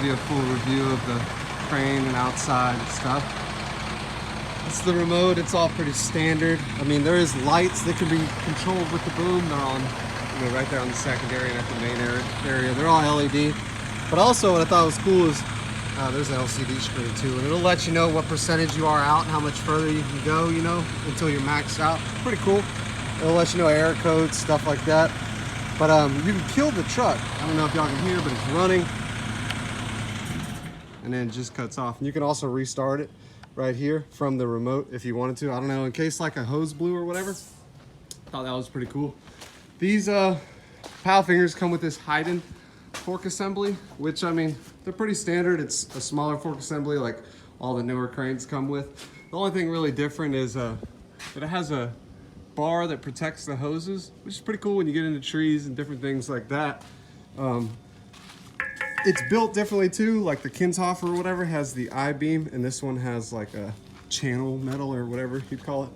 Give you a full review of the crane and outside stuff. It's the remote. It's all pretty standard. I mean, there is lights that can be controlled with the boom. They're on, right there on the secondary and at the main area. They're all LED. But also, what I thought was cool is there's an LCD screen too, and it'll let you know what percentage you are out, how much further you can go, until you're maxed out. Pretty cool. It'll let you know error codes, stuff like that. But you can kill the truck. I don't know if y'all can hear, but it's running. And then it just cuts off. And you can also restart it right here from the remote if you wanted to. I don't know, in case like a hose blew or whatever. Thought that was pretty cool. These Palfingers come with this hidden fork assembly, which, I mean, they're pretty standard. It's a smaller fork assembly like all the newer cranes come with. The only thing really different is that it has a bar that protects the hoses, which is pretty cool when you get into trees and different things like that. It's built differently too, like the Kinshofer or whatever has the I-beam, and this one has like a channel metal or whatever you'd call it.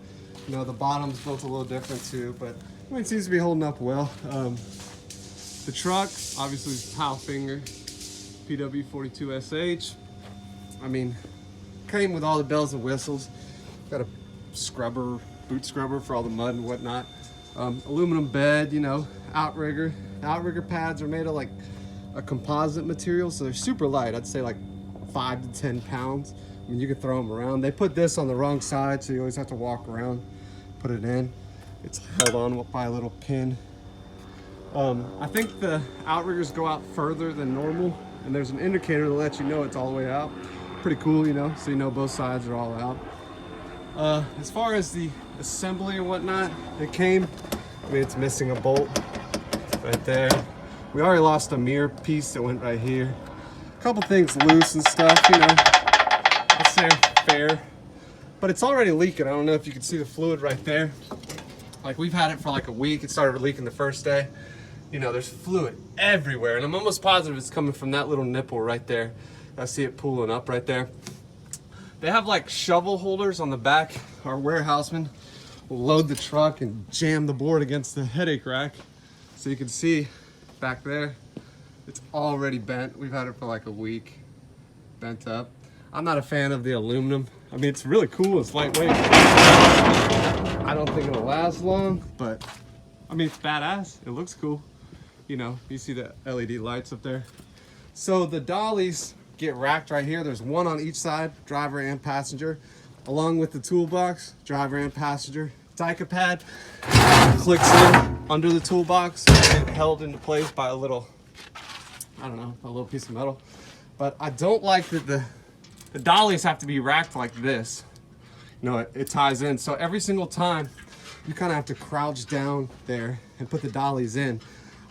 The bottom's built a little different too, but I mean, it seems to be holding up well. The truck, obviously, is Palfinger PW42SH. I mean, came with all the bells and whistles. Got a scrubber, boot scrubber for all the mud and whatnot. Aluminum bed, outrigger. The outrigger pads are made of like a composite material, so they're super light. I'd say like 5 to 10 pounds. I mean, you can throw them around. They put this on the wrong side, so you always have to walk around, put it in. It's held on by a little pin. I think the outriggers go out further than normal, and there's an indicator to let you know it's all the way out. Pretty cool, so you know both sides are all out. As far as the assembly and whatnot, it's missing a bolt right there. We already lost a mirror piece that went right here. A couple things loose and stuff, I'd say fair. But it's already leaking. I don't know if you can see the fluid right there. Like, we've had it for like a week. It started leaking the first day. There's fluid everywhere. And I'm almost positive it's coming from that little nipple right there. I see it pooling up right there. They have like shovel holders on the back. Our warehouseman will load the truck and jam the board against the headache rack. So you can see back there, it's already bent. We've had it for like a week, bent up. I'm not a fan of the aluminum. I mean, it's really cool, it's lightweight. I don't think it'll last long, but I mean, it's badass. It looks cool. You see the LED lights up there. So the dollies get racked right here. There's one on each side, driver and passenger, along with the toolbox, driver and passenger. Dica pad clicks in under the toolbox and held into place by a little, a little piece of metal. But I don't like that the dollies have to be racked like this. It ties in. So every single time you kind of have to crouch down there and put the dollies in.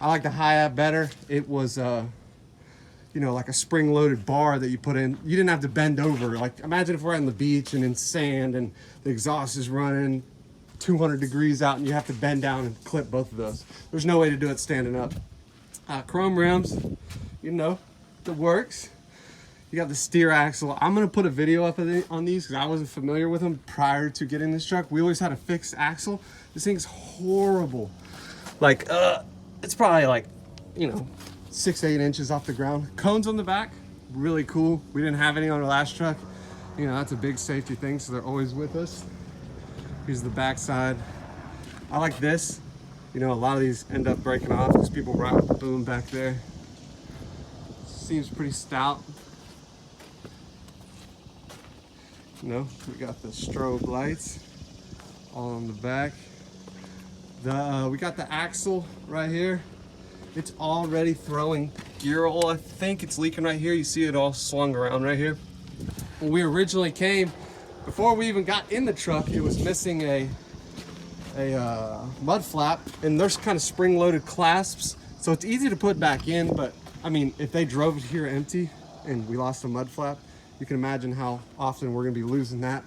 I like the Hi-Ab better. It was like a spring-loaded bar that you put in. You didn't have to bend over. Like, imagine if we're on the beach and in sand and the exhaust is running 200 degrees out and you have to bend down and clip both of those. There's no way to do it standing up. Chrome rims, the works. You got the steer axle. I'm gonna put a video up on these because I wasn't familiar with them prior to getting this truck. We always had a fixed axle. This thing's horrible. Like, it's probably like, 6-8 inches off the ground. Cones on the back, really cool. We didn't have any on our last truck. That's a big safety thing, so they're always with us. Here's the back side. I like this. A lot of these end up breaking off because people ride with the boom back there. Seems pretty stout. We got the strobe lights all on the back. We got the axle right here. It's already throwing gear oil. I think it's leaking right here. You see it all slung around right here. When we originally came, before we even got in the truck, it was missing a mud flap, and there's kind of spring-loaded clasps, so it's easy to put back in. But I mean, if they drove it here empty and we lost a mud flap, you can imagine how often we're gonna be losing that.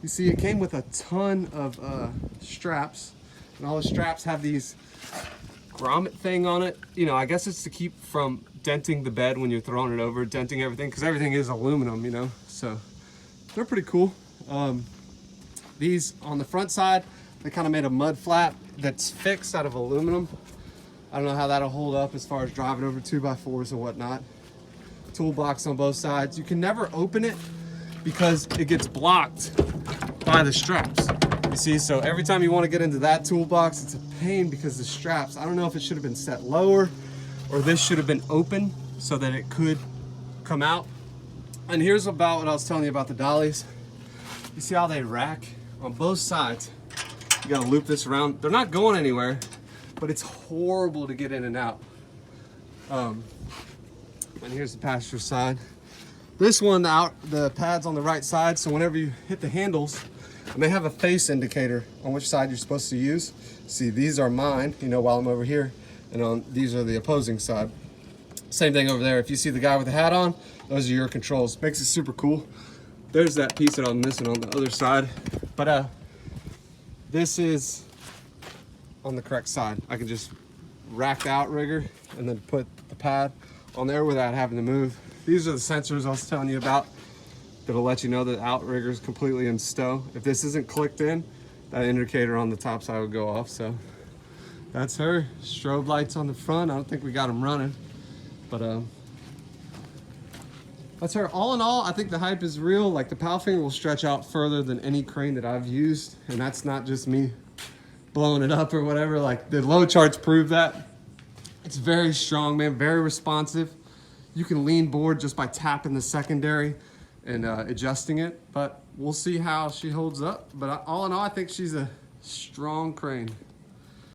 You see, it came with a ton of straps, and all the straps have these grommet thing on it. I guess it's to keep from denting the bed when you're throwing it over, denting everything, because everything is aluminum, so they're pretty cool. These on the front side, they kind of made a mud flap that's fixed out of aluminum. I don't know how that'll hold up as far as driving over 2x4s and whatnot. toolbox on both sides. You can never open it because it gets blocked by the straps. You see, so every time you want to get into that toolbox, it's a pain because the straps, I don't know if it should have been set lower or this should have been open so that it could come out. And here's about what I was telling you about the dollies. You see how they rack on both sides? You gotta loop this around. They're not going anywhere, but it's horrible to get in and out. And here's the passenger side. This one, the pad's on the right side, so whenever you hit the handles, and they have a face indicator on which side you're supposed to use. See, these are mine, you know, while I'm over here, and these are the opposing side. Same thing over there. If you see the guy with the hat on, those are your controls. Makes it super cool. There's that piece that I'm missing on the other side. But this is on the correct side. I can just rack the outrigger and then put the pad on there without having to move. These are the sensors I was telling you about that'll let you know that the outrigger is completely in stow. If this isn't clicked in, that indicator on the top side will go off. So that's her. Strobe lights on the front. I don't think we got them running, but that's her. All in all, I think the hype is real. Like, the Palfinger will stretch out further than any crane that I've used, and that's not just me blowing it up or whatever. Like, the load charts prove that. It's very strong, man, very responsive. You can lean board just by tapping the secondary and adjusting it, but we'll see how she holds up. But all in all, I think she's a strong crane.